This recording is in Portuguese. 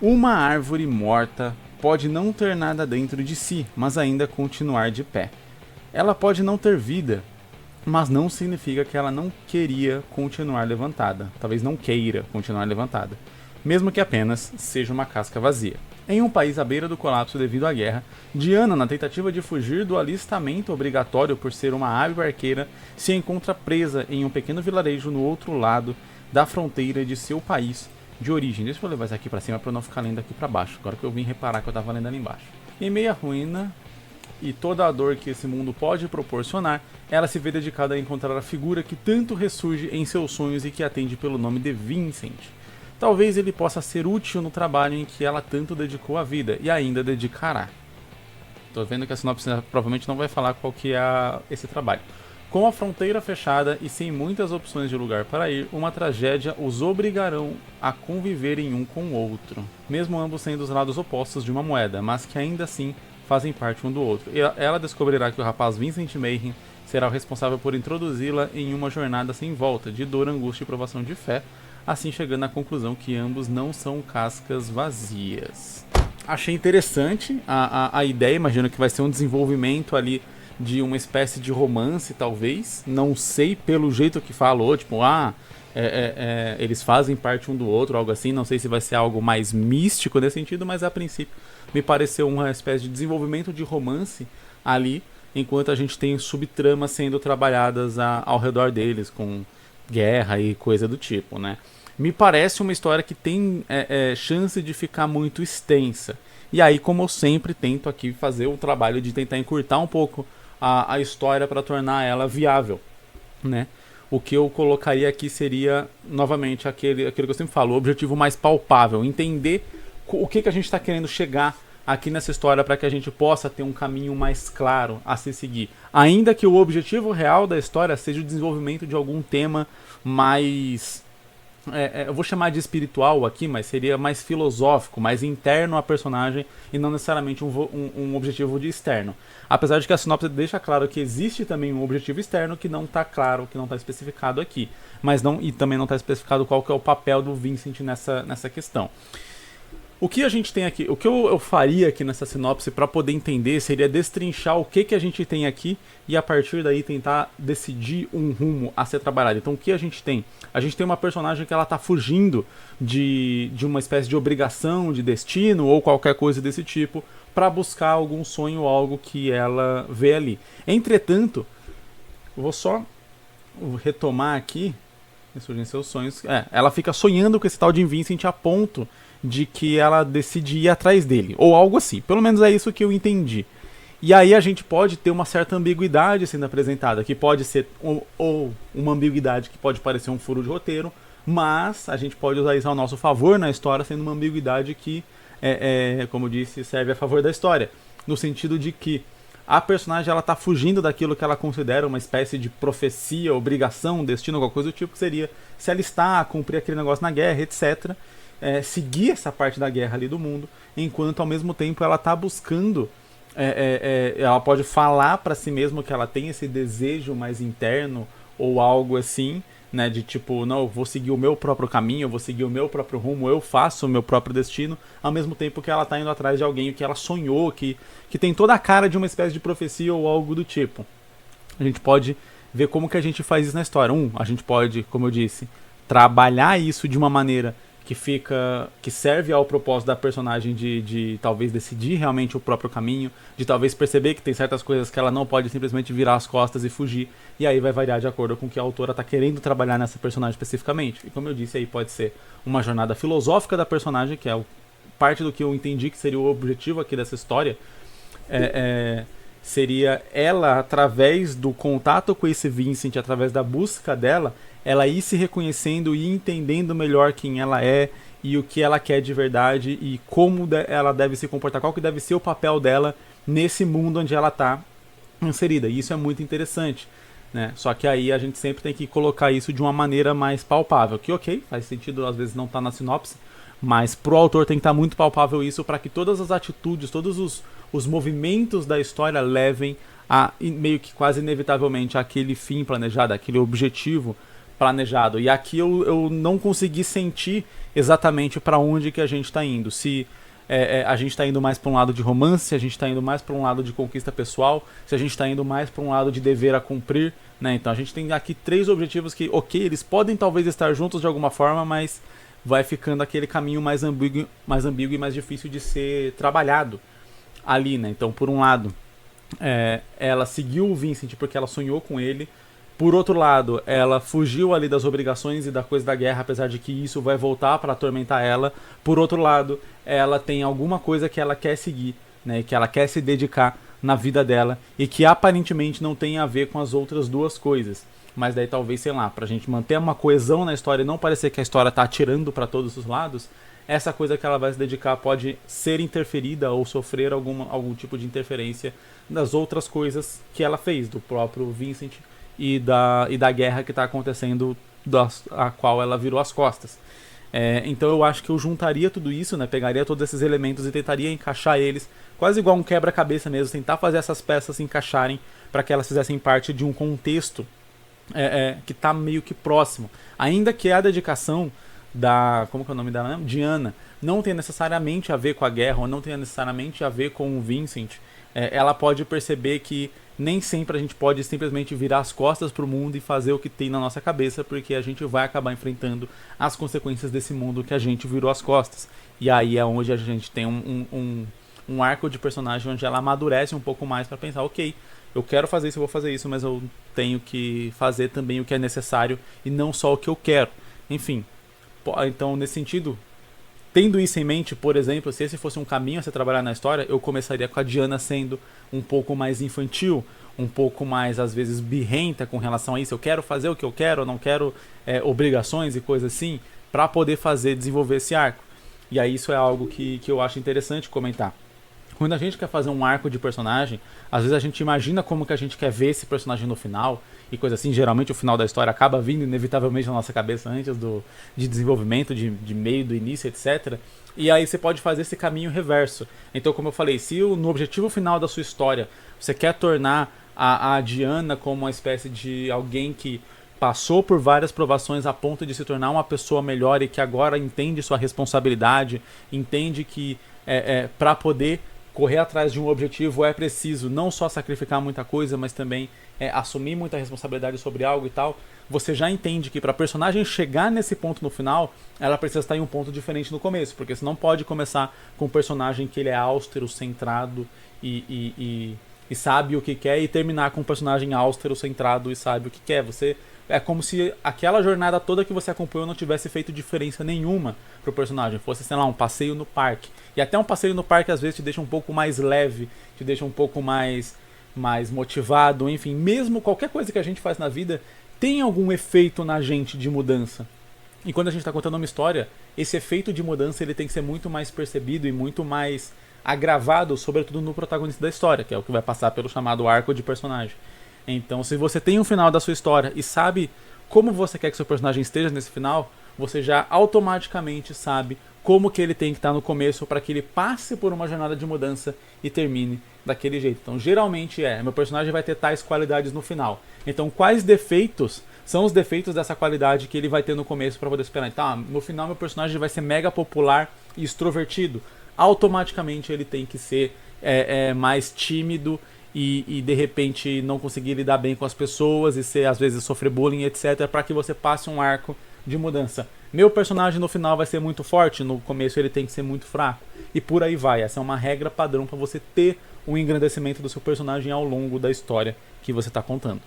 Uma árvore morta pode não ter nada dentro de si, mas ainda continuar de pé. Ela pode não ter vida, mas não significa que ela não queria continuar levantada. Talvez não queira continuar levantada, mesmo que apenas seja uma casca vazia. Em um país à beira do colapso devido à guerra, Diana, na tentativa de fugir do alistamento obrigatório por ser uma hábil arqueira, se encontra presa em um pequeno vilarejo no outro lado da fronteira de seu país de origem. Deixa eu levar isso aqui pra cima pra eu não ficar lendo aqui pra baixo, agora que eu vim reparar que eu tava lendo ali embaixo. Em meio à ruína e toda a dor que esse mundo pode proporcionar, ela se vê dedicada a encontrar a figura que tanto ressurge em seus sonhos e que atende pelo nome de Vincent. Talvez ele possa ser útil no trabalho em que ela tanto dedicou a vida e ainda dedicará. Tô vendo que a sinopse provavelmente não vai falar qual que é esse trabalho. Com a fronteira fechada e sem muitas opções de lugar para ir, uma tragédia os obrigarão a conviverem um com o outro, mesmo ambos sendo os lados opostos de uma moeda, mas que ainda assim fazem parte um do outro. E ela descobrirá que o rapaz Vincent Mayhem será o responsável por introduzi-la em uma jornada sem volta, de dor, angústia e provação de fé, assim chegando à conclusão que ambos não são cascas vazias. Achei interessante a ideia, imagino que vai ser um desenvolvimento ali de uma espécie de romance, talvez. Não sei, pelo jeito que falou, tipo, eles fazem parte um do outro, algo assim. Não sei se vai ser algo mais místico nesse sentido, mas a princípio me pareceu uma espécie de desenvolvimento de romance ali, enquanto a gente tem subtramas sendo trabalhadas ao redor deles, com guerra e coisa do tipo, né? Me parece uma história que tem chance de ficar muito extensa. E aí, como eu sempre tento aqui fazer o trabalho de tentar encurtar um pouco a história para tornar ela viável, né? O que eu colocaria aqui seria, novamente, aquilo que eu sempre falo, o objetivo mais palpável, entender o que a gente está querendo chegar aqui nessa história para que a gente possa ter um caminho mais claro a se seguir. Ainda que o objetivo real da história seja o desenvolvimento de algum tema mais... eu vou chamar de espiritual aqui, mas seria mais filosófico, mais interno à personagem e não necessariamente um objetivo de externo. Apesar de que a sinopse deixa claro que existe também um objetivo externo que não está claro, que não está especificado aqui, mas e também não está especificado qual que é o papel do Vincent nessa questão. O que a gente tem aqui, o que eu faria aqui nessa sinopse para poder entender seria destrinchar o que a gente tem aqui e a partir daí tentar decidir um rumo a ser trabalhado. Então o que a gente tem? A gente tem uma personagem que ela tá fugindo de uma espécie de obrigação, de destino ou qualquer coisa desse tipo para buscar algum sonho ou algo que ela vê ali. Entretanto, eu vou só retomar aqui, ressurgem seus sonhos. Ela fica sonhando com esse tal de Vincent a ponto de que ela decide ir atrás dele, ou algo assim. Pelo menos é isso que eu entendi. E aí a gente pode ter uma certa ambiguidade sendo apresentada, que pode ser ou uma ambiguidade que pode parecer um furo de roteiro, mas a gente pode usar isso ao nosso favor na história, sendo uma ambiguidade que, como eu disse, serve a favor da história. No sentido de que a personagem ela tá fugindo daquilo que ela considera uma espécie de profecia, obrigação, destino, alguma coisa do tipo, que seria se alistar, cumprir aquele negócio na guerra, etc., seguir essa parte da guerra ali do mundo, enquanto ao mesmo tempo ela tá buscando, ela pode falar para si mesma que ela tem esse desejo mais interno ou algo assim, né, de tipo, não, eu vou seguir o meu próprio caminho, eu vou seguir o meu próprio rumo, eu faço o meu próprio destino, ao mesmo tempo que ela tá indo atrás de alguém que ela sonhou, que tem toda a cara de uma espécie de profecia ou algo do tipo. A gente pode ver como que a gente faz isso na história. A gente pode, como eu disse, trabalhar isso de uma maneira que serve ao propósito da personagem de talvez decidir realmente o próprio caminho, de talvez perceber que tem certas coisas que ela não pode simplesmente virar as costas e fugir, e aí vai variar de acordo com o que a autora está querendo trabalhar nessa personagem especificamente. E como eu disse, aí pode ser uma jornada filosófica da personagem, que é parte do que eu entendi que seria o objetivo aqui dessa história, seria ela, através do contato com esse Vincent, através da busca dela, ela ir se reconhecendo e entendendo melhor quem ela é e o que ela quer de verdade e como ela deve se comportar, qual que deve ser o papel dela nesse mundo onde ela está inserida. E isso é muito interessante, né? Só que aí a gente sempre tem que colocar isso de uma maneira mais palpável, que ok, faz sentido, às vezes não tá na sinopse, mas pro autor tem que estar muito palpável isso para que todas as atitudes, todos os movimentos da história levem a, meio que quase inevitavelmente, aquele fim planejado, aquele objetivo planejado. E aqui eu não consegui sentir exatamente para onde que a gente está indo. Se a gente está indo mais para um lado de romance, se a gente está indo mais para um lado de conquista pessoal, se a gente está indo mais para um lado de dever a cumprir, né? Então a gente tem aqui 3 objetivos que, ok, eles podem talvez estar juntos de alguma forma, mas vai ficando aquele caminho mais ambíguo e mais difícil de ser trabalhado ali, né? Então, por um lado, ela seguiu o Vincent porque ela sonhou com ele. Por outro lado, ela fugiu ali das obrigações e da coisa da guerra, apesar de que isso vai voltar para atormentar ela. Por outro lado, ela tem alguma coisa que ela quer seguir, né, que ela quer se dedicar na vida dela e que aparentemente não tem a ver com as outras 2 coisas. Mas daí talvez, sei lá, pra gente manter uma coesão na história e não parecer que a história tá atirando para todos os lados, essa coisa que ela vai se dedicar pode ser interferida ou sofrer algum tipo de interferência das outras coisas que ela fez, do próprio Vincent e da guerra que está acontecendo, a qual ela virou as costas. Então eu acho que eu juntaria tudo isso, né, pegaria todos esses elementos e tentaria encaixar eles, quase igual um quebra-cabeça mesmo, tentar fazer essas peças se encaixarem para que elas fizessem parte de um contexto que está meio que próximo. Ainda que a dedicação como que é o nome dela mesmo? Diana, não tenha necessariamente a ver com a guerra, ou não tenha necessariamente a ver com o Vincent, ela pode perceber que nem sempre a gente pode simplesmente virar as costas pro mundo e fazer o que tem na nossa cabeça, porque a gente vai acabar enfrentando as consequências desse mundo que a gente virou as costas. E aí é onde a gente tem um arco de personagem onde ela amadurece um pouco mais para pensar, ok, eu quero fazer isso, eu vou fazer isso, mas eu tenho que fazer também o que é necessário e não só o que eu quero. Enfim, então nesse sentido, tendo isso em mente, por exemplo, se esse fosse um caminho a se trabalhar na história, eu começaria com a Diana sendo um pouco mais infantil, um pouco mais, às vezes, birrenta com relação a isso. Eu quero fazer o que eu quero, eu não quero obrigações e coisas assim, para poder desenvolver esse arco. E aí isso é algo que eu acho interessante comentar. Quando a gente quer fazer um arco de personagem, às vezes a gente imagina como que a gente quer ver esse personagem no final, e coisa assim. Geralmente o final da história acaba vindo inevitavelmente na nossa cabeça antes de desenvolvimento, de meio, do início, etc. E aí você pode fazer esse caminho reverso. Então, como eu falei, se no objetivo final da sua história você quer tornar a Diana como uma espécie de alguém que passou por várias provações a ponto de se tornar uma pessoa melhor e que agora entende sua responsabilidade, entende que para poder correr atrás de um objetivo é preciso não só sacrificar muita coisa, mas também assumir muita responsabilidade sobre algo e tal, você já entende que para a personagem chegar nesse ponto no final, ela precisa estar em um ponto diferente no começo, porque você não pode começar com um personagem que ele é austero, centrado e sabe o que quer, e terminar com um personagem austero, centrado e sabe o que quer. É como se aquela jornada toda que você acompanhou não tivesse feito diferença nenhuma pro personagem. Fosse, sei lá, um passeio no parque. E até um passeio no parque às vezes te deixa um pouco mais leve, te deixa um pouco mais motivado, enfim. Mesmo qualquer coisa que a gente faz na vida tem algum efeito na gente de mudança. E quando a gente está contando uma história, esse efeito de mudança ele tem que ser muito mais percebido e muito mais agravado, sobretudo no protagonista da história, que é o que vai passar pelo chamado arco de personagem. Então, se você tem um final da sua história e sabe como você quer que seu personagem esteja nesse final, você já automaticamente sabe como que ele tem que estar no começo para que ele passe por uma jornada de mudança e termine daquele jeito. Então, geralmente meu personagem vai ter tais qualidades no final. Então, quais defeitos são os defeitos dessa qualidade que ele vai ter no começo para poder esperar? Então, no final meu personagem vai ser mega popular e extrovertido. Automaticamente ele tem que ser mais tímido e de repente não conseguir lidar bem com as pessoas e às vezes sofrer bullying, etc, para que você passe um arco de mudança. Meu personagem no final vai ser muito forte, no começo ele tem que ser muito fraco, e por aí vai. Essa é uma regra padrão para você ter um engrandecimento do seu personagem ao longo da história que você está contando.